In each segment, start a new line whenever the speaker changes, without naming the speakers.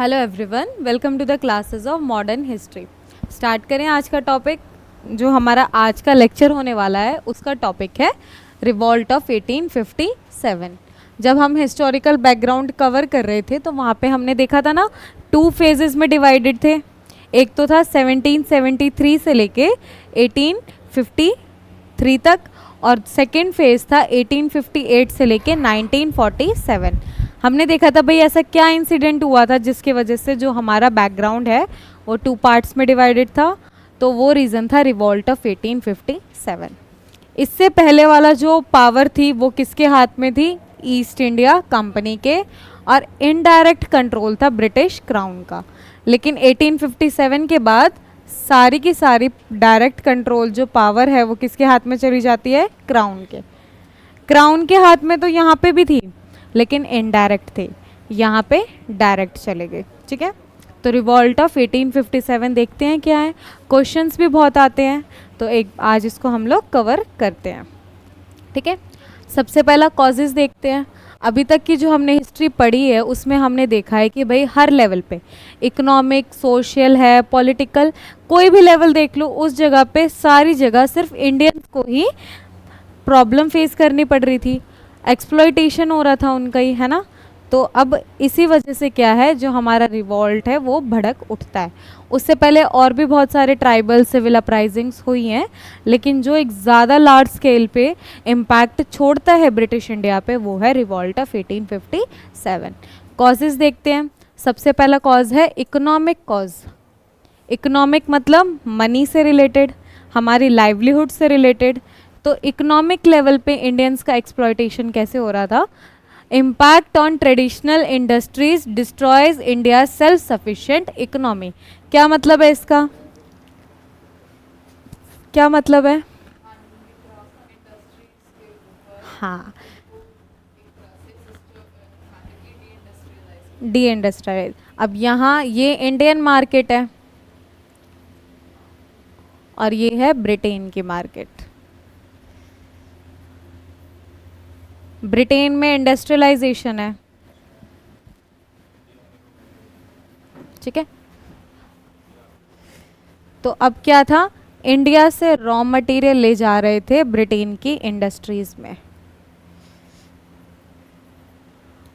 Hello everyone, welcome to the classes of modern history. Start करें आज का topic. जो हमारा आज का लेक्चर होने वाला है उसका टॉपिक है रिवॉल्ट ऑफ 1857। जब हम हिस्टोरिकल बैकग्राउंड कवर कर रहे थे तो वहाँ पे हमने देखा था ना, टू फेजेस में डिवाइडेड थे। एक तो था 1773 से लेके 1853 तक, और सेकेंड फेज था 1858 से लेके 1947। हमने देखा था भाई ऐसा क्या इंसिडेंट हुआ था जिसकी वजह से जो हमारा बैकग्राउंड है वो टू पार्ट्स में डिवाइडेड था। तो वो रीज़न था रिवॉल्ट ऑफ 1857। इससे पहले वाला जो पावर थी वो किसके हाथ में थी? ईस्ट इंडिया कंपनी के, और इनडायरेक्ट कंट्रोल था ब्रिटिश क्राउन का। लेकिन 1857 के बाद सारी की सारी डायरेक्ट कंट्रोल जो पावर है वो किसके हाथ में चली जाती है? क्राउन के। क्राउन के हाथ में तो यहाँ पे भी थी लेकिन इनडायरेक्ट थे, यहाँ पे डायरेक्ट चले गए। ठीक है, तो रिवॉल्ट ऑफ 1857 देखते हैं क्या है। क्वेश्चंस भी बहुत आते हैं तो एक आज इसको हम लोग कवर करते हैं। ठीक है, सबसे पहला कॉजेज़ देखते हैं। अभी तक की जो हमने हिस्ट्री पढ़ी है उसमें हमने देखा है कि भाई हर लेवल पे, इकोनॉमिक, सोशल है, पॉलिटिकल, कोई भी लेवल देख लो, उस जगह पे सारी जगह सिर्फ इंडियंस को ही प्रॉब्लम फेस करनी पड़ रही थी, एक्सप्लॉयटेशन हो रहा था उनका ही, है ना। तो अब इसी वजह से क्या है, जो हमारा रिवॉल्ट है वो भड़क उठता है। उससे पहले और भी बहुत सारे ट्राइबल सिविल अपराइजिंग्स हुई हैं, लेकिन जो एक ज़्यादा लार्ज स्केल पे इम्पैक्ट छोड़ता है ब्रिटिश इंडिया पे वो है रिवॉल्ट ऑफ 1857। कॉजेज़ देखते हैं। सबसे पहला कॉज है इकोनॉमिक कॉज। इकोनॉमिक मतलब मनी से रिलेटेड, हमारी लाइवलीहुड से रिलेटेड। तो इकोनॉमिक लेवल पे इंडियंस का एक्सप्लॉयटेशन कैसे हो रहा था? Impact on traditional industries destroys India self sufficient economy. क्या मतलब है इसका? क्या मतलब है? हाँ, डी इंडस्ट्रियलाइज। अब यहाँ ये इंडियन मार्केट है और ये है ब्रिटेन की मार्केट। ब्रिटेन में इंडस्ट्रियलाइजेशन है, ठीक है। तो अब क्या था, इंडिया से रॉ मटेरियल ले जा रहे थे ब्रिटेन की इंडस्ट्रीज में,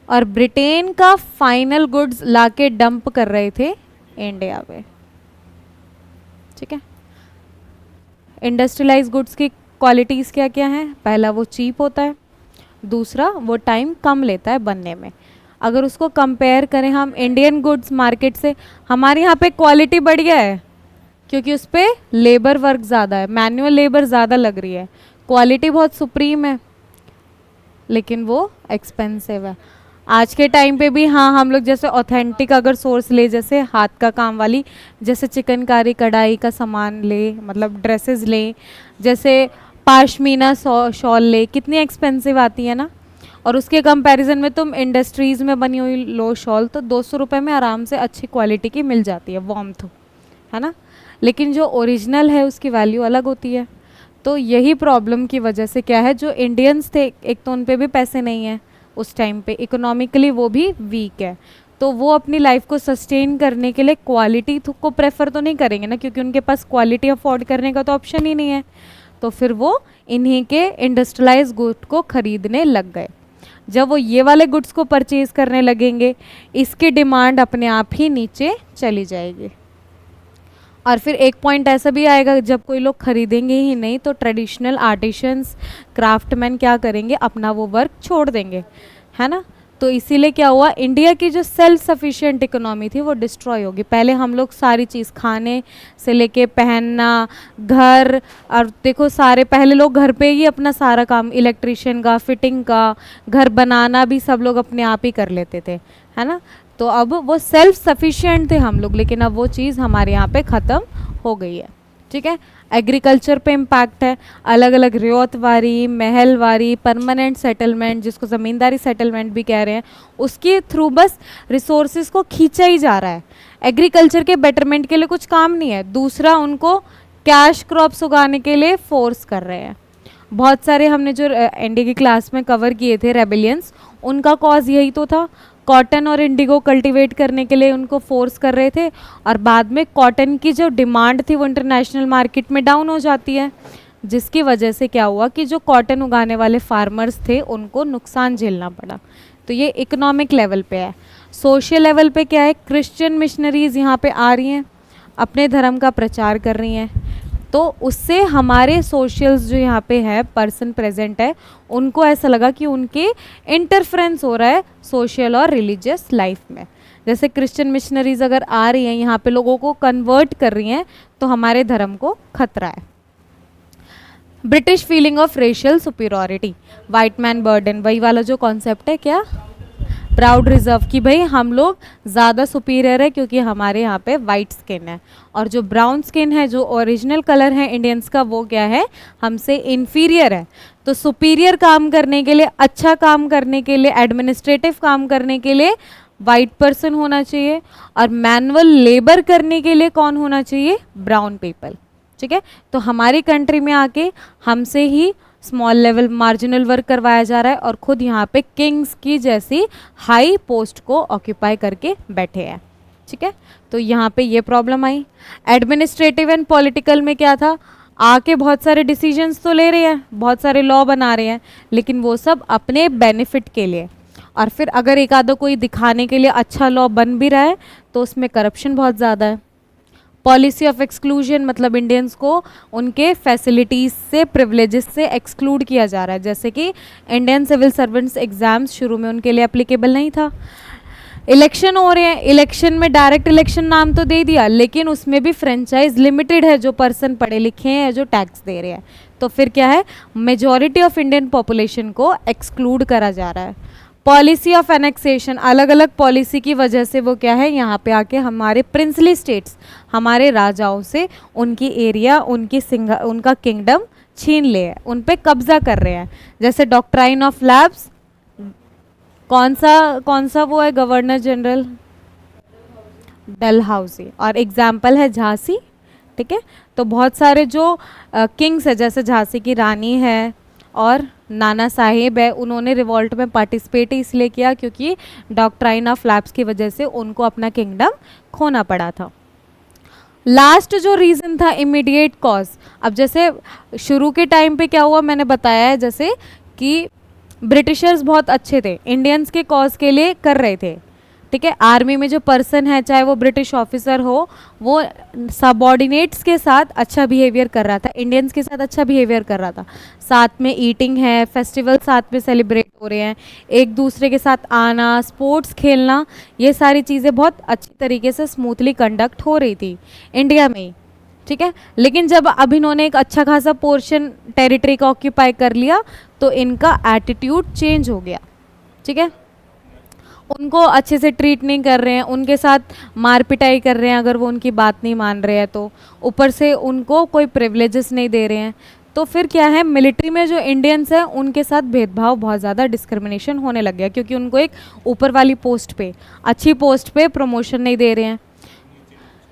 और ब्रिटेन का फाइनल गुड्स लाके डंप कर रहे थे इंडिया में। ठीक है, इंडस्ट्रियलाइज गुड्स की क्वालिटीज़ क्या क्या हैं? पहला, वो चीप होता है। दूसरा, वो टाइम कम लेता है बनने में। अगर उसको कंपेयर करें हम इंडियन गुड्स मार्केट से, हमारे यहाँ पे क्वालिटी बढ़िया है क्योंकि उस पर लेबर वर्क ज़्यादा है, मैनुअल लेबर ज़्यादा लग रही है, क्वालिटी बहुत सुप्रीम है, लेकिन वो एक्सपेंसिव है। आज के टाइम पे भी हाँ, हम लोग जैसे ऑथेंटिक अगर सोर्स ले, जैसे हाथ का काम वाली, जैसे चिकनकारी कढ़ाई का सामान ले, मतलब ड्रेसेस ले, जैसे पाशमीना शॉल ले, कितनी एक्सपेंसिव आती है ना। और उसके कंपैरिजन में तुम इंडस्ट्रीज़ में बनी हुई लो शॉल तो 200 रुपये में आराम से अच्छी क्वालिटी की मिल जाती है, वार्मथ, है ना। लेकिन जो ओरिजिनल है उसकी वैल्यू अलग होती है। तो यही प्रॉब्लम की वजह से क्या है, जो इंडियंस थे, एक तो उन पे भी पैसे नहीं है उस टाइम पे, इकोनॉमिकली वो भी वीक है, तो वो अपनी लाइफ को सस्टेन करने के लिए क्वालिटी को प्रेफर तो नहीं करेंगे ना, क्योंकि उनके पास क्वालिटी अफोर्ड करने का तो ऑप्शन ही नहीं है। तो फिर वो इन्हीं के इंडस्ट्रियलाइज गुड को खरीदने लग गए। जब वो ये वाले गुड्स को परचेज करने लगेंगे, इसकी डिमांड अपने आप ही नीचे चली जाएगी। और फिर एक पॉइंट ऐसा भी आएगा, जब कोई लोग खरीदेंगे ही नहीं तो ट्रेडिशनल आर्टिशंस, क्राफ्टमैन क्या करेंगे, अपना वो वर्क छोड़ देंगे, है ना। तो इसीलिए क्या हुआ, इंडिया की जो सेल्फ सफिशिएंट इकोनॉमी थी वो डिस्ट्रॉय होगी। पहले हम लोग सारी चीज़, खाने से लेके पहनना, घर, और देखो सारे पहले लोग घर पे ही अपना सारा काम, इलेक्ट्रिशियन का, फिटिंग का, घर बनाना भी सब लोग अपने आप ही कर लेते थे, है ना। तो अब वो सेल्फ सफिशिएंट थे हम लोग, लेकिन अब वो चीज़ हमारे यहाँ पे ख़त्म हो गई है। ठीक है, एग्रीकल्चर पे इम्पैक्ट है, अलग अलग रियायतवारी, महलवारी, परमानेंट सेटलमेंट, जिसको ज़मींदारी सेटलमेंट भी कह रहे हैं, उसके थ्रू बस रिसोर्सेज को खींचा ही जा रहा है। एग्रीकल्चर के बेटरमेंट के लिए कुछ काम नहीं है। दूसरा, उनको कैश क्रॉप्स उगाने के लिए फोर्स कर रहे हैं। बहुत सारे हमने जो एनडी की क्लास में कवर किए थे रेबेलियंस, उनका कॉज यही तो था। कॉटन और इंडिगो कल्टीवेट करने के लिए उनको फोर्स कर रहे थे, और बाद में कॉटन की जो डिमांड थी वो इंटरनेशनल मार्केट में डाउन हो जाती है, जिसकी वजह से क्या हुआ कि जो कॉटन उगाने वाले फार्मर्स थे उनको नुकसान झेलना पड़ा। तो ये इकोनॉमिक लेवल पे है। सोशल लेवल पे क्या है, क्रिश्चियन मिशनरीज यहाँ पे आ रही हैं, अपने धर्म का प्रचार कर रही हैं, तो उससे हमारे सोशल्स जो यहाँ पे है पर्सन प्रेजेंट है, उनको ऐसा लगा कि उनके इंटरफ्रेंस हो रहा है सोशल और रिलीजियस लाइफ में। जैसे क्रिश्चियन मिशनरीज अगर आ रही हैं यहाँ पे, लोगों को कन्वर्ट कर रही हैं, तो हमारे धर्म को खतरा है। British feeling of racial superiority, white man burden, वही वाला जो कॉन्सेप्ट है, क्या प्राउड रिजर्व, कि भाई हम लोग ज़्यादा सुपीरियर है क्योंकि हमारे यहाँ पे वाइट स्किन है, और जो ब्राउन स्किन है, जो ओरिजिनल कलर है इंडियंस का, वो क्या है, हमसे इन्फीरियर है। तो सुपीरियर काम करने के लिए, अच्छा काम करने के लिए, एडमिनिस्ट्रेटिव काम करने के लिए वाइट पर्सन होना चाहिए, और मैनुअल लेबर करने के लिए कौन होना चाहिए, ब्राउन पीपल। ठीक है, तो हमारी कंट्री में आके हमसे ही स्मॉल लेवल मार्जिनल वर्क करवाया जा रहा है, और खुद यहाँ पे किंग्स की जैसी हाई पोस्ट को ऑक्यूपाई करके बैठे हैं। ठीक है, तो यहाँ पे ये problem I. Administrative and political में क्या था, आके बहुत सारे डिसीजंस तो ले रहे हैं, बहुत सारे लॉ बना रहे हैं, लेकिन वो सब अपने बेनिफिट के लिए, और फिर अगर एक आधा कोई दिखाने के लिए अच्छा लॉ बन भी रहा है तो उसमें करप्शन बहुत ज़्यादा है। पॉलिसी ऑफ एक्सक्लूजन, मतलब इंडियंस को उनके फैसिलिटीज़ से, प्रिविलेजेस से एक्सक्लूड किया जा रहा है, जैसे कि इंडियन सिविल सर्वेंट्स एग्जाम्स शुरू में उनके लिए एप्लीकेबल नहीं था। इलेक्शन हो रहे हैं, इलेक्शन में डायरेक्ट इलेक्शन नाम तो दे दिया, लेकिन उसमें भी फ्रेंचाइज लिमिटेड है, जो पर्सन पढ़े लिखे हैं, जो टैक्स दे रहे हैं, तो फिर क्या है, मेजॉरिटी ऑफ इंडियन पॉपुलेशन को एक्सक्लूड करा जा रहा है। पॉलिसी ऑफ एनेक्सेशन, अलग अलग पॉलिसी की वजह से वो क्या है, यहाँ पे आके हमारे प्रिंसली स्टेट्स, हमारे राजाओं से उनकी एरिया, उनका किंगडम छीन ले है, उन पे कब्जा कर रहे हैं। जैसे डॉक्ट्राइन ऑफ लैब्स, कौन सा वो है गवर्नर जनरल, डलहौसी, और एग्जाम्पल है झांसी। ठीक है, तो बहुत सारे जो किंग्स है, जैसे झांसी की रानी है और नाना साहेब है, उन्होंने रिवॉल्ट में पार्टिसिपेट इसलिए किया क्योंकि डॉक्ट्राइन ऑफ लैब्स की वजह से उनको अपना किंगडम खोना पड़ा था। लास्ट जो रीज़न था, इमीडिएट कॉज। अब जैसे शुरू के टाइम पे क्या हुआ, मैंने बताया है जैसे कि ब्रिटिशर्स बहुत अच्छे थे, इंडियंस के कॉज के लिए कर रहे थे। ठीक है, आर्मी में जो पर्सन है, चाहे वो ब्रिटिश ऑफिसर हो, वो सबॉर्डिनेट्स के साथ अच्छा बिहेवियर कर रहा था, इंडियंस के साथ अच्छा बिहेवियर कर रहा था, साथ में ईटिंग है, फेस्टिवल साथ में सेलिब्रेट हो रहे हैं, एक दूसरे के साथ आना, स्पोर्ट्स खेलना, ये सारी चीज़ें बहुत अच्छी तरीके से स्मूथली कंडक्ट हो रही थी इंडिया में ही। ठीक है, लेकिन जब अब इन्होंने एक अच्छा खासा पोर्शन टेरिटरी का ऑक्यूपाई कर लिया, तो इनका एटीट्यूड चेंज हो गया। ठीक है, उनको अच्छे से ट्रीट नहीं कर रहे हैं, उनके साथ मार पिटाई कर रहे हैं अगर वो उनकी बात नहीं मान रहे हैं तो, ऊपर से उनको कोई प्रिविलेजेस नहीं दे रहे हैं। तो फिर क्या है, मिलिट्री में जो इंडियंस हैं उनके साथ भेदभाव, बहुत ज़्यादा डिस्क्रिमिनेशन होने लग गया, क्योंकि उनको एक ऊपर वाली पोस्ट पे, अच्छी पोस्ट पे प्रमोशन नहीं दे रहे हैं।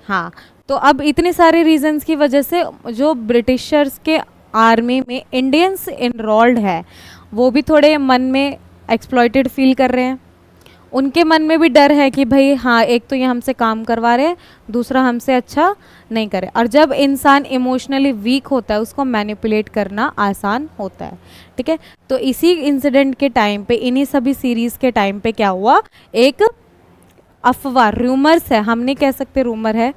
हाँ, तो अब इतने सारे रीजंस की वजह से जो ब्रिटिशर्स के आर्मी में इंडियंस इनरोल्ड है, वो भी थोड़े मन में एक्सप्लॉइटेड फील कर रहे हैं। उनके मन में भी डर है कि भाई हाँ, एक तो ये हमसे काम करवा रहे हैं, दूसरा हमसे अच्छा नहीं करे। और जब इंसान इमोशनली वीक होता है, उसको मैनिपुलेट करना आसान होता है। ठीक है, तो इसी इंसिडेंट के टाइम पे, इन्हीं सभी सीरीज़ के टाइम पे क्या हुआ, एक अफवाह, रूमर्स है, हम नहीं कह सकते रूमर है,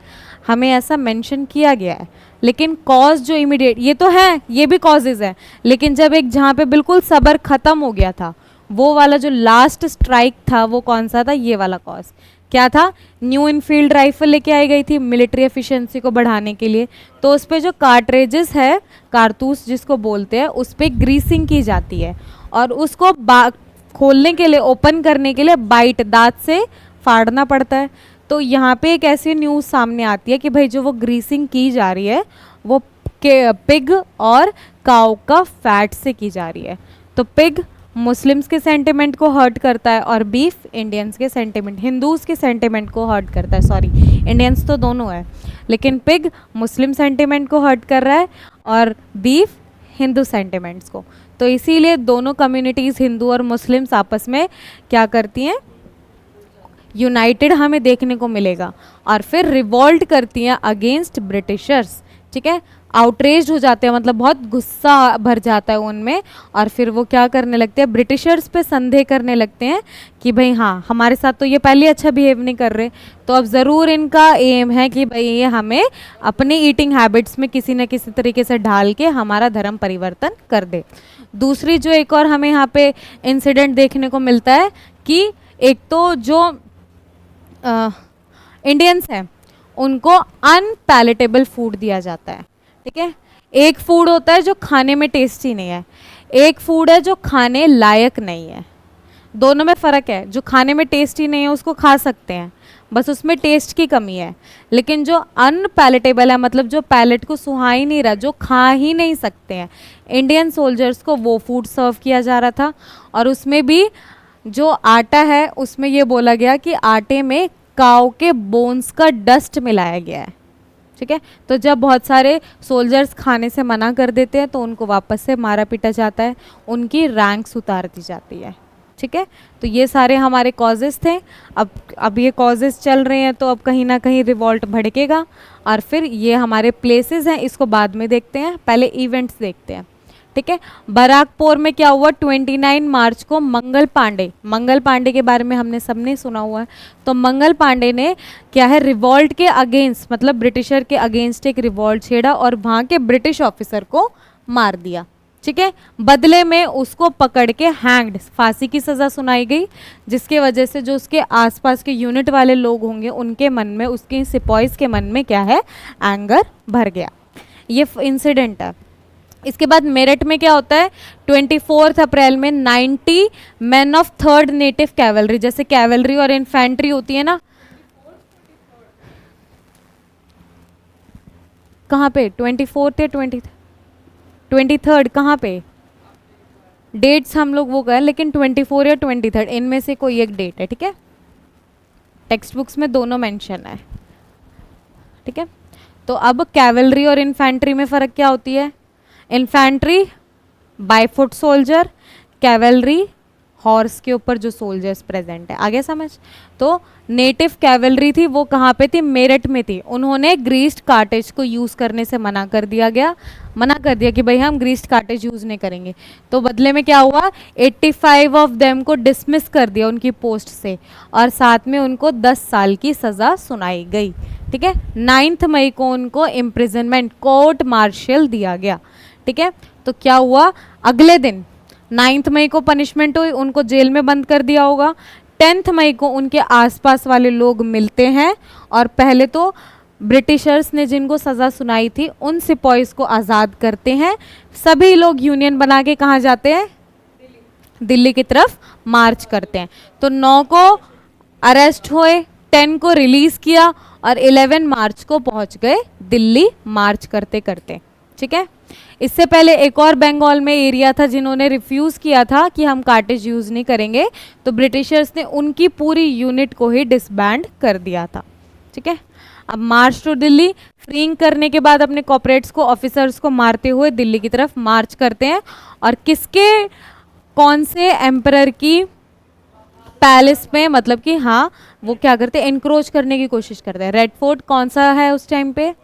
हमें ऐसा मेंशन किया गया है, लेकिन कॉज जो इमीडिएट, ये तो है, ये भी कॉजेज़ है, लेकिन जब एक जहाँ पे बिल्कुल सब्र ख़त्म हो गया था, वो वाला जो लास्ट स्ट्राइक था, वो कौन सा था, ये वाला कॉज क्या था, न्यू इनफील्ड राइफल लेके आई गई थी मिलिट्री एफिशिएंसी को बढ़ाने के लिए, तो उस पर जो कार्ट्रेजेस है, कारतूस जिसको बोलते हैं, उस पर ग्रीसिंग की जाती है, और उसको खोलने के लिए, ओपन करने के लिए बाइट, दांत से फाड़ना पड़ता है। तो यहाँ पे एक ऐसी न्यूज़ सामने आती है कि भाई जो वो ग्रीसिंग की जा रही है, वो पिग और काऊ का फैट से की जा रही है। तो पिग मुस्लिम्स के सेंटिमेंट को हर्ट करता है, और बीफ इंडियंस के सेंटिमेंट, हिंदूज़ के सेंटिमेंट को हर्ट करता है, सॉरी इंडियंस तो दोनों है, लेकिन पिग मुस्लिम सेंटिमेंट को हर्ट कर रहा है और बीफ हिंदू सेंटिमेंट्स को। तो इसीलिए दोनों कम्युनिटीज़, हिंदू और मुस्लिम्स, आपस में क्या करती हैं, यूनाइटेड हमें देखने को मिलेगा। और फिर रिवॉल्ट करती हैं अगेंस्ट ब्रिटिशर्स, ठीक है, आउटरेज हो जाते हैं, मतलब बहुत गुस्सा भर जाता है उनमें, और फिर वो क्या करने लगते हैं, ब्रिटिशर्स पे संदेह करने लगते हैं कि भाई हाँ हमारे साथ तो ये पहले अच्छा बिहेव नहीं कर रहे, तो अब ज़रूर इनका एम है कि भाई ये हमें अपने ईटिंग हैबिट्स में किसी न किसी तरीके से ढाल के हमारा धर्म परिवर्तन कर दे। दूसरी जो एक और हमें यहाँ पे इंसिडेंट देखने को मिलता है कि एक तो जो इंडियंस हैं उनको अनपैलेटेबल फूड दिया जाता है, ठीक है। एक फूड होता है जो खाने में टेस्टी नहीं है, एक फूड है जो खाने लायक नहीं है, दोनों में फ़र्क है। जो खाने में टेस्टी नहीं है उसको खा सकते हैं, बस उसमें टेस्ट की कमी है, लेकिन जो अनपैलेटेबल है, मतलब जो पैलेट को सुहा ही नहीं रहा, जो खा ही नहीं सकते हैं, इंडियन सोल्जर्स को वो फूड सर्व किया जा रहा था। और उसमें भी जो आटा है उसमें ये बोला गया कि आटे में काऊ के बोन्स का डस्ट मिलाया गया है, ठीक है। तो जब बहुत सारे सोल्जर्स खाने से मना कर देते हैं तो उनको वापस से मारा पीटा जाता है, उनकी रैंक्स उतार दी जाती है, ठीक है। तो ये सारे हमारे कॉजेज़ थे। अब ये कॉजेज़ चल रहे हैं तो अब कहीं ना कहीं रिवॉल्ट भड़केगा, और फिर ये हमारे प्लेसेस हैं, इसको बाद में देखते हैं, पहले इवेंट्स देखते हैं, ठीक है। बराकपुर में क्या हुआ, 29 मार्च को मंगल पांडे के बारे में हमने सबने सुना हुआ है। तो मंगल पांडे ने क्या है, रिवॉल्ट के अगेंस्ट, मतलब ब्रिटिशर के अगेंस्ट एक रिवॉल्ट छेड़ा और वहाँ के ब्रिटिश ऑफिसर को मार दिया, ठीक है। बदले में उसको पकड़ के हैंग्ड, फांसी की सज़ा सुनाई गई, जिसके वजह से जो उसके आसपास के यूनिट वाले लोग होंगे उनके मन में, उसके सिपाहीज के मन में क्या है, एंगर भर गया। ये इंसिडेंट है। इसके बाद मेरठ में क्या होता है, 24 अप्रैल में 90 man of 3rd native cavalry, जैसे कैवलरी और इन्फेंट्री होती है ना, कहाँ पे, 24 या 23rd, कहाँ पे डेट्स हम लोग वो करें, लेकिन 24 या 23rd इनमें से कोई एक डेट है, ठीक है। टेक्स्ट बुक्स में दोनों मेंशन है, ठीक है। तो अब कैवलरी और इन्फेंट्री में फ़र्क क्या होती है, infantry by foot soldier, cavalry horse के ऊपर जो सोल्जर्स प्रेजेंट है, आगे समझ। तो नेटिव कैवलरी थी वो कहाँ पे थी, मेरठ में थी। उन्होंने ग्रीस्ड कार्टेज को यूज़ करने से मना कर दिया कि भाई हम ग्रीस्ड कार्टेज यूज़ नहीं करेंगे। तो बदले में क्या हुआ, 85 ऑफ देम को डिसमिस कर दिया उनकी पोस्ट से, और साथ में उनको 10 साल की सज़ा सुनाई गई, ठीक है। 9 मई को उनको इम्प्रिजनमेंट, कोर्ट मार्शल दिया गया, ठीक है। तो क्या हुआ, अगले दिन 9 मई को पनिशमेंट हुई, उनको जेल में बंद कर दिया होगा। 10 मई को उनके आसपास वाले लोग मिलते हैं और पहले तो ब्रिटिशर्स ने जिनको सज़ा सुनाई थी उन सिपाहीज को आज़ाद करते हैं। सभी लोग यूनियन बना के कहाँ जाते हैं, दिल्ली की तरफ मार्च करते हैं। तो 9 को अरेस्ट हुए, 10 को रिलीज़ किया और 11 मार्च को पहुँच गए दिल्ली मार्च करते करते, ठीक है। इससे पहले एक और बंगाल में एरिया था जिन्होंने रिफ्यूज़ किया था कि हम कार्टेज यूज़ नहीं करेंगे, तो ब्रिटिशर्स ने उनकी पूरी यूनिट को ही डिसबैंड कर दिया था, ठीक है। अब मार्च टू दिल्ली, फ्रीइंग करने के बाद अपने कॉर्पोरेट्स को, ऑफिसर्स को मारते हुए दिल्ली की तरफ मार्च करते हैं। और किसके, कौन से एम्परर की पैलेस में, मतलब कि हाँ वो क्या करते हैं, इनक्रोच करने की कोशिश करते हैं। रेड फोर्ट कौन सा है उस टाइम पे,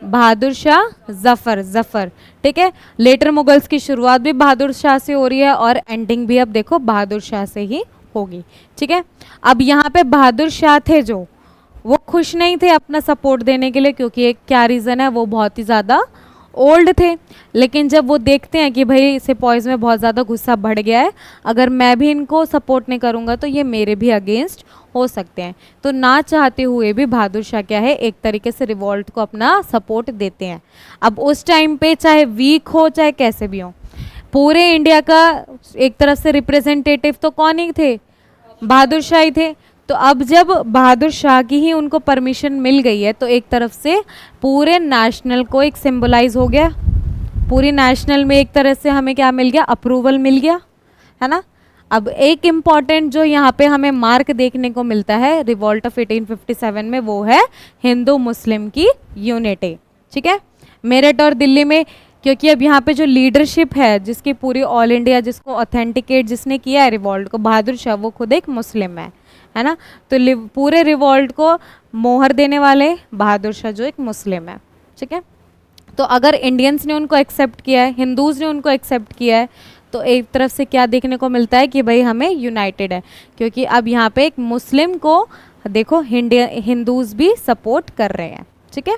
बहादुर शाह जफर, ठीक है। लेटर मुगल्स की शुरुआत भी बहादुर शाह से हो रही है और एंडिंग भी अब देखो बहादुर शाह से ही होगी, ठीक है। अब यहाँ पे बहादुर शाह थे जो, वो खुश नहीं थे अपना सपोर्ट देने के लिए, क्योंकि एक क्या रीज़न है, वो बहुत ही ज़्यादा ओल्ड थे। लेकिन जब वो देखते हैं कि भाई सिपाहीज में बहुत ज़्यादा गुस्सा बढ़ गया है, अगर मैं भी इनको सपोर्ट नहीं करूँगा तो ये मेरे भी अगेंस्ट हो सकते हैं, तो ना चाहते हुए भी बहादुर शाह क्या है, एक तरीके से रिवॉल्ट को अपना सपोर्ट देते हैं। अब उस टाइम पे चाहे वीक हो चाहे कैसे भी हो, पूरे इंडिया का एक तरफ से रिप्रेजेंटेटिव तो कौन ही थे, बहादुर शाह ही थे। तो अब जब बहादुर शाह की ही उनको परमिशन मिल गई है तो एक तरफ से पूरे नेशनल को एक सिंबलाइज हो गया, पूरी नेशनल में एक तरह से हमें क्या मिल गया, अप्रूवल मिल गया, है ना। अब एक इम्पॉर्टेंट जो यहाँ पे हमें मार्क देखने को मिलता है रिवॉल्ट ऑफ 1857 में, वो है हिंदू मुस्लिम की यूनिटी, ठीक है, मेरठ और दिल्ली में। क्योंकि अब यहाँ पे जो लीडरशिप है जिसकी पूरी ऑल इंडिया, जिसको ऑथेंटिकेट जिसने किया है रिवॉल्ट को, बहादुर शाह, वो खुद एक मुस्लिम है है ना। तो पूरे रिवॉल्ट को मोहर देने वाले बहादुर शाह जो एक मुस्लिम है, ठीक है। तो अगर इंडियंस ने उनको एक्सेप्ट किया है, हिंदूज ने उनको एक्सेप्ट किया है, तो एक तरफ से क्या देखने को मिलता है कि भाई हमें यूनाइटेड है, क्योंकि अब यहाँ पे एक मुस्लिम को देखो हिंदूज भी सपोर्ट कर रहे हैं, ठीक है।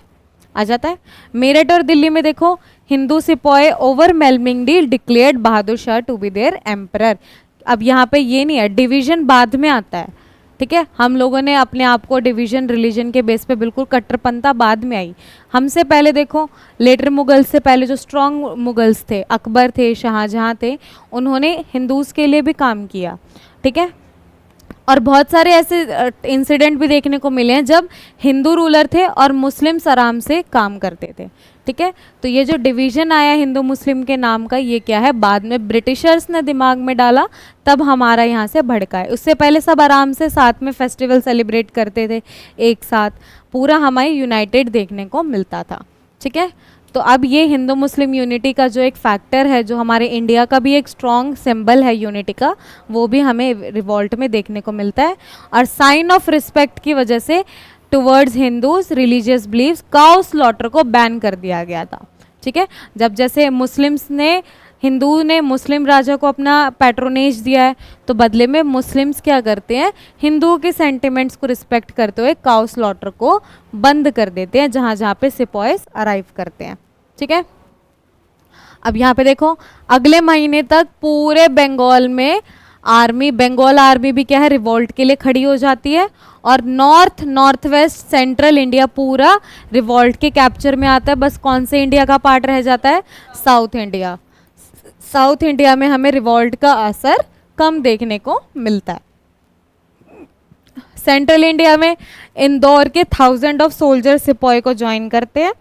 आ जाता है मेरठ और दिल्ली में देखो, Hindu sepoy overwhelmingly declared Bahadur Shah to be their emperor. अब यहाँ पे ये नहीं है, डिवीजन बाद में आता है, ठीक है। हम लोगों ने अपने आप को डिवीजन रिलीजन के बेस पे बिल्कुल कट्टरपंथा बाद में आई। हमसे पहले देखो लेटर मुगल्स से पहले जो स्ट्रॉन्ग मुगल्स थे, अकबर थे, शाहजहां थे, उन्होंने हिंदूज के लिए भी काम किया, ठीक है। और बहुत सारे ऐसे इंसिडेंट भी देखने को मिले हैं जब हिंदू रूलर थे और मुस्लिम्स आराम से काम करते थे, ठीक है। तो ये जो डिवीजन आया हिंदू मुस्लिम के नाम का, ये क्या है, बाद में ब्रिटिशर्स ने दिमाग में डाला, तब हमारा यहाँ से भड़का है। उससे पहले सब आराम से साथ में फेस्टिवल सेलिब्रेट करते थे एक साथ, पूरा हमारे यूनाइटेड देखने को मिलता था, ठीक है। तो अब ये हिंदू मुस्लिम यूनिटी का जो एक फैक्टर है, जो हमारे इंडिया का भी एक स्ट्रॉन्ग सिंबल है यूनिटी का, वो भी हमें रिवॉल्ट में देखने को मिलता है। और साइन ऑफ रिस्पेक्ट की वजह से towards Hindus religious beliefs cow slaughter को बैन कर दिया गया था, ठीक है। जब जैसे मुस्लिम्स ने, हिंदू ने मुस्लिम राजा को अपना पैट्रोनेज दिया है, तो बदले में मुस्लिम्स क्या करते हैं, हिंदुओं के सेंटिमेंट्स को रिस्पेक्ट करते हुए काउ स्लॉटर को बंद कर देते हैं जहाँ जहाँ पे सिपॉयज अराइव करते हैं, ठीक है। अब यहाँ पे देखो अगले महीने तक पूरे बंगाल में आर्मी, बंगाल आर्मी भी क्या है, रिवॉल्ट के लिए खड़ी हो जाती है। और नॉर्थ वेस्ट सेंट्रल इंडिया पूरा रिवॉल्ट के कैप्चर में आता है। बस कौन से इंडिया का पार्ट रह जाता है, साउथ इंडिया। साउथ इंडिया में हमें रिवॉल्ट का असर कम देखने को मिलता है। सेंट्रल इंडिया में इंदौर के 1000 ऑफ सोल्जर सिपॉय को ज्वाइन करते हैं,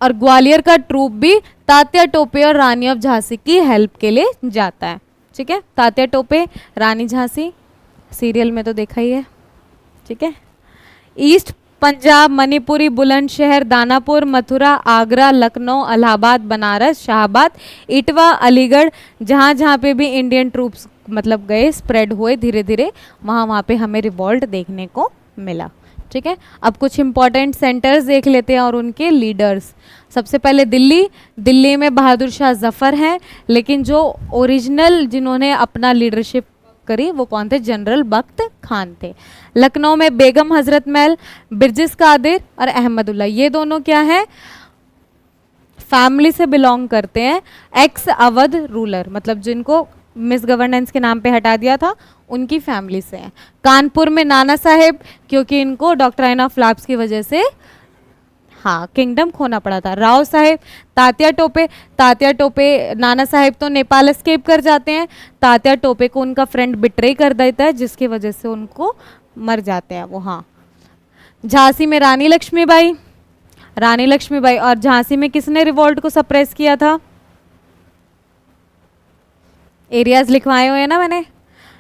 और ग्वालियर का ट्रूप भी तात्या टोपे और रानी ऑफ झांसी की हेल्प के लिए जाता है, ठीक है। तात्या टोपे, रानी झांसी, सीरियल में तो देखा ही है, ठीक है। ईस्ट पंजाब, मणिपुरी, बुलंदशहर, दानापुर, मथुरा, आगरा, लखनऊ, इलाहाबाद, बनारस, शाहबाद, इटवा, अलीगढ़, जहाँ जहाँ पे भी इंडियन ट्रूप्स मतलब गए, स्प्रेड हुए धीरे धीरे, वहाँ वहाँ पे हमें रिवॉल्ट देखने को मिला, ठीक है। अब कुछ इंपॉर्टेंट सेंटर्स देख लेते हैं और उनके लीडर्स। सबसे पहले दिल्ली, दिल्ली में बहादुर शाह जफर हैं, लेकिन जो ओरिजिनल जिन्होंने अपना लीडरशिप करी वो कौन थे, जनरल बख्त खान थे। लखनऊ में बेगम हजरत महल, बिरजिस कादिर और अहमदुल्ला, ये दोनों क्या है, फैमिली से बिलोंग करते हैं, एक्स अवध रूलर, मतलब जिनको मिस गवर्नेंस के नाम पे हटा दिया था, उनकी फैमिली से हैं। कानपुर में नाना साहेब, क्योंकि इनको डॉक्ट्राइन ऑफ लैप्स की वजह से हाँ किंगडम खोना पड़ा था। राव साहेब, तात्या टोपे, तात्या टोपे, नाना साहेब तो नेपाल एस्केप कर जाते हैं, तात्या टोपे को उनका फ्रेंड बिट्रे कर देता है, जिसकी वजह से उनको मर जाते हैं वो। हाँ, झांसी में रानी लक्ष्मीबाई, रानी लक्ष्मीबाई, और झांसी में किसने रिवॉल्ट को सप्रेस किया था, एरियाज लिखवाए हुए हैं ना मैंने।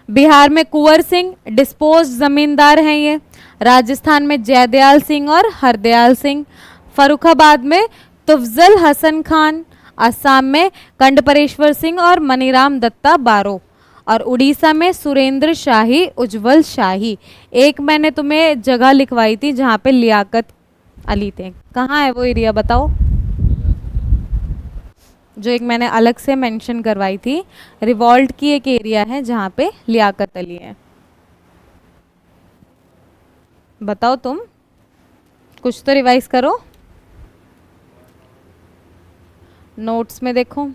बिहार में कुंवर सिंह, डिस्पोज जमींदार हैं ये। राजस्थान में जयदयाल सिंह और हरदयाल सिंह। फरुखाबाद में तुफजल हसन खान। असम में कंडपरेश्वर सिंह और मनीराम दत्ता बारो। और उड़ीसा में सुरेंद्र शाही, उज्जवल शाही। एक मैंने तुम्हें जगह लिखवाई थी जहाँ पे लियाकत अली थे, कहाँ है वो एरिया बताओ, जो एक मैंने अलग से मेंशन करवाई थी, रिवॉल्ट की एक एरिया है जहाँ पे लियाकत अली है, बताओ तुम, कुछ तो रिवाइज करो, नोट्स में देखो।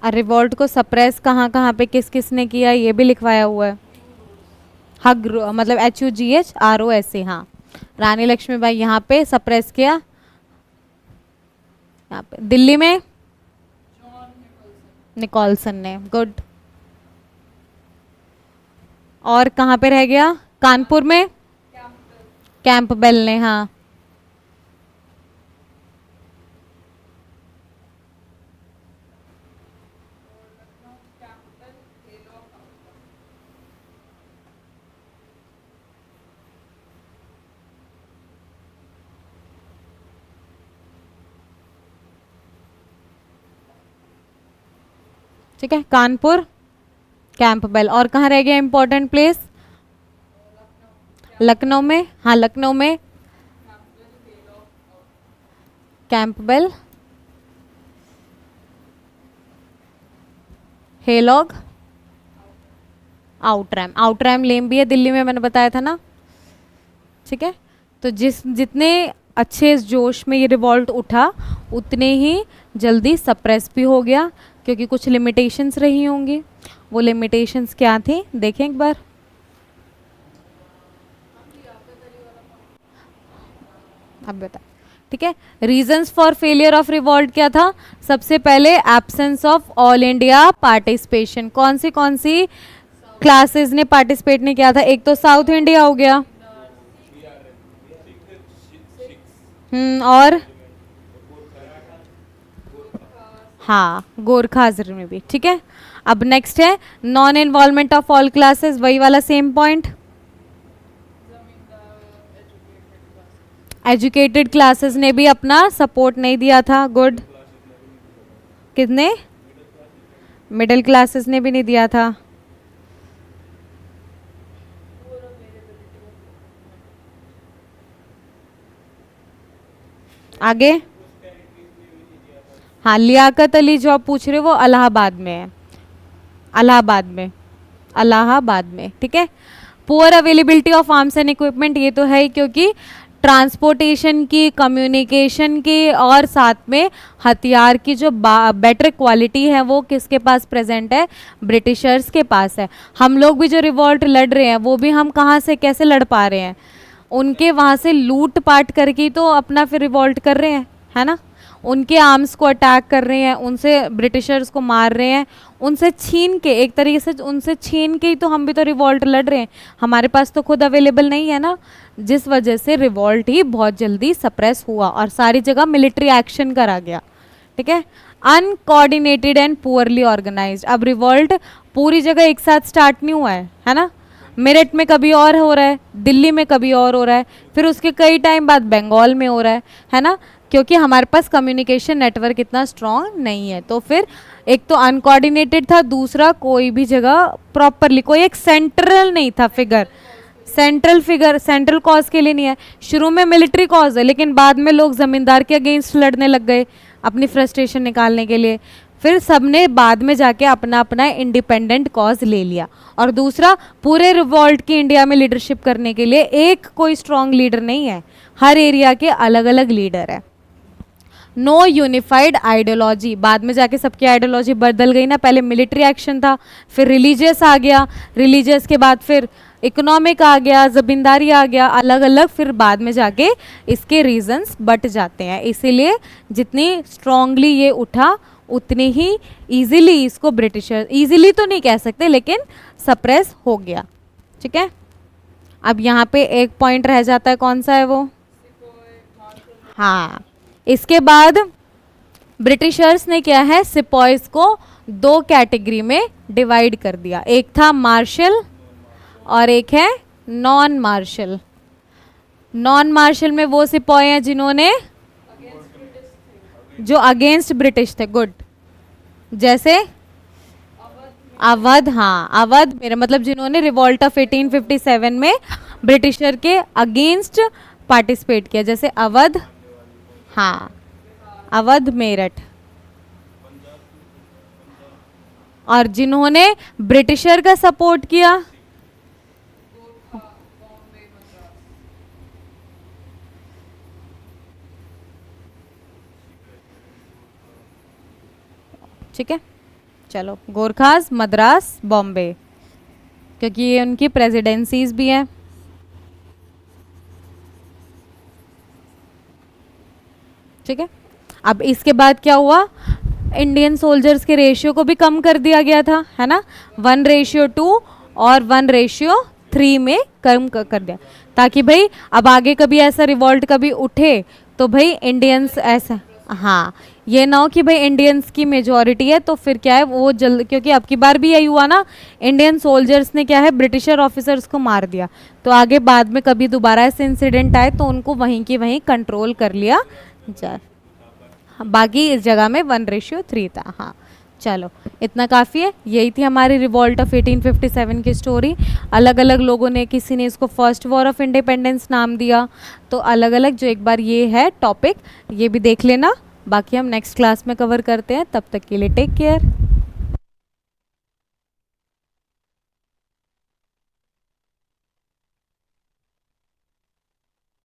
और रिवॉल्ट को सप्रेस कहाँ कहाँ पे किस किस ने किया ये भी लिखवाया हुआ है। हग मतलब HUGHROS, हाँ। रानी लक्ष्मीबाई यहाँ पे सप्रेस किया, यहाँ पे दिल्ली में निकोलसन ने, गुड। और कहाँ पे रह गया, कानपुर में कैंपबेल ने, हाँ। ठीक है, कानपुर, कैंपबेल। और कहाँ रह गया इंपॉर्टेंट प्लेस? लखनऊ में, हाँ लखनऊ में कैंपबेल, हेलॉग, आउटरैम। आउटरैम लेम भी है दिल्ली में, मैंने बताया था ना। ठीक है, तो जितने अच्छे जोश में ये रिवॉल्ट उठा उतने ही जल्दी सप्रेस भी हो गया, क्योंकि कुछ लिमिटेशंस रही होंगी। वो लिमिटेशंस क्या थी देखें एक बार। अब बता, ठीक है, reasons for failure of revolt क्या था? सबसे पहले absence of all India participation. कौन सी क्लासेस ने पार्टिसिपेट नहीं किया था? एक तो साउथ इंडिया हो गया, और हाँ गोरखाज में भी। ठीक है, अब नेक्स्ट है non involvement of all classes, वही वाला सेम पॉइंट। एजुकेटेड क्लासेस ने भी अपना सपोर्ट नहीं दिया था, गुड। कितने? मिडिल क्लासेस ने भी नहीं दिया था। आगे, हाँ लियाकत अली जो आप पूछ रहे हो वो इलाहाबाद में है, इलाहाबाद में। ठीक है, poor availability of arms and equipment, ये तो है ही, क्योंकि ट्रांसपोर्टेशन की, कम्युनिकेशन की और साथ में हथियार की जो बेटर क्वालिटी है वो किसके पास प्रेजेंट है? ब्रिटिशर्स के पास है। हम लोग भी जो रिवॉल्ट लड़ रहे हैं वो भी हम कहाँ से कैसे लड़ पा रहे हैं? उनके वहाँ से लूट पाट करके ही तो अपना फिर रिवॉल्ट कर रहे हैं, है ना। उनके आर्म्स को अटैक कर रहे हैं, उनसे ब्रिटिशर्स को मार रहे हैं, उनसे छीन के, एक तरीके से उनसे छीन के ही तो हम भी तो रिवॉल्ट लड़ रहे हैं। हमारे पास तो खुद अवेलेबल नहीं है ना, जिस वजह से रिवॉल्ट ही बहुत जल्दी सप्रेस हुआ और सारी जगह मिलिट्री एक्शन करा गया। ठीक है, अनकोऑर्डिनेटेड एंड पुअरली ऑर्गेनाइज्ड। अब रिवॉल्ट पूरी जगह एक साथ स्टार्ट नहीं हुआ है ना। मेरठ में कभी और हो रहा है, दिल्ली में कभी और हो रहा है, फिर उसके कई टाइम बाद बंगाल में हो रहा है ना, क्योंकि हमारे पास कम्युनिकेशन नेटवर्क इतना स्ट्रॉन्ग नहीं है। तो फिर एक तो अनकोऑर्डिनेटेड था, दूसरा कोई भी जगह प्रॉपरली कोई एक सेंट्रल नहीं था फिगर, सेंट्रल कॉज के लिए नहीं है। शुरू में मिलिट्री कॉज है, लेकिन बाद में लोग जमींदार के अगेंस्ट लड़ने लग गए अपनी फ्रस्ट्रेशन निकालने के लिए। फिर सबने बाद में जाके अपना अपना इंडिपेंडेंट कॉज ले लिया। और दूसरा, पूरे रिवॉल्ट की इंडिया में लीडरशिप करने के लिए एक कोई स्ट्रॉन्ग लीडर नहीं है, हर एरिया के अलग अलग लीडर है। नो यूनिफाइड आइडियोलॉजी, बाद में जाके सबकी आइडियोलॉजी बदल गई ना। पहले मिलिट्री एक्शन था, फिर रिलीजियस आ गया, रिलीजियस के बाद फिर इकोनॉमिक आ गया, जमींदारी आ गया, अलग अलग फिर बाद में जाके इसके रीजंस बट जाते हैं। इसीलिए जितनी स्ट्रांगली ये उठा उतनी ही इजीली इसको ब्रिटिशर, इजीली तो नहीं कह सकते लेकिन सप्रेस हो गया। ठीक है, अब यहाँ पे एक पॉइंट रह जाता है, कौन सा है वो? हाँ, इसके बाद ब्रिटिशर्स ने क्या है, सिपॉइज को दो कैटेगरी में डिवाइड कर दिया। एक था मार्शल और एक है नॉन मार्शल। नॉन मार्शल में वो सिपॉय हैं जिन्होंने जो अगेंस्ट ब्रिटिश थे, गुड, जैसे अवध, हाँ अवध, मेरा मतलब जिन्होंने रिवॉल्ट ऑफ 1857 में ब्रिटिशर के अगेंस्ट पार्टिसिपेट किया, जैसे अवध, हाँ अवध, मेरठ। और जिन्होंने ब्रिटिशर का सपोर्ट किया, ठीक है, चलो गोरखास, मद्रास, बॉम्बे, क्योंकि ये उनकी प्रेसिडेंसीज भी हैं। ठीक है, अब इसके बाद क्या हुआ, इंडियन सोल्जर्स के रेशियो को भी कम कर दिया गया था, है ना, 1:2 और 1:3 में कम कर दिया, ताकि भाई अब आगे कभी ऐसा रिवॉल्ट कभी उठे तो भाई इंडियंस ऐसा, हाँ ये ना हो कि भाई इंडियंस की मेजॉरिटी है तो फिर क्या है वो जल्द, क्योंकि अब की बार भी यही हुआ ना, इंडियन सोल्जर्स ने क्या है ब्रिटिशर ऑफिसर्स को मार दिया, तो आगे बाद में कभी दोबारा ऐसे इंसिडेंट आए तो उनको वहीं की वहीं कंट्रोल कर लिया जाए। बाकी इस जगह में 1:3 था, हाँ चलो इतना काफ़ी है। यही थी हमारी रिवॉल्ट ऑफ 1857 की स्टोरी। अलग अलग लोगों ने, किसी ने इसको फर्स्ट वॉर ऑफ इंडिपेंडेंस नाम दिया, तो अलग अलग जो एक बार ये है टॉपिक, ये भी देख लेना। बाकी हम नेक्स्ट क्लास में कवर करते हैं, तब तक के लिए टेक केयर।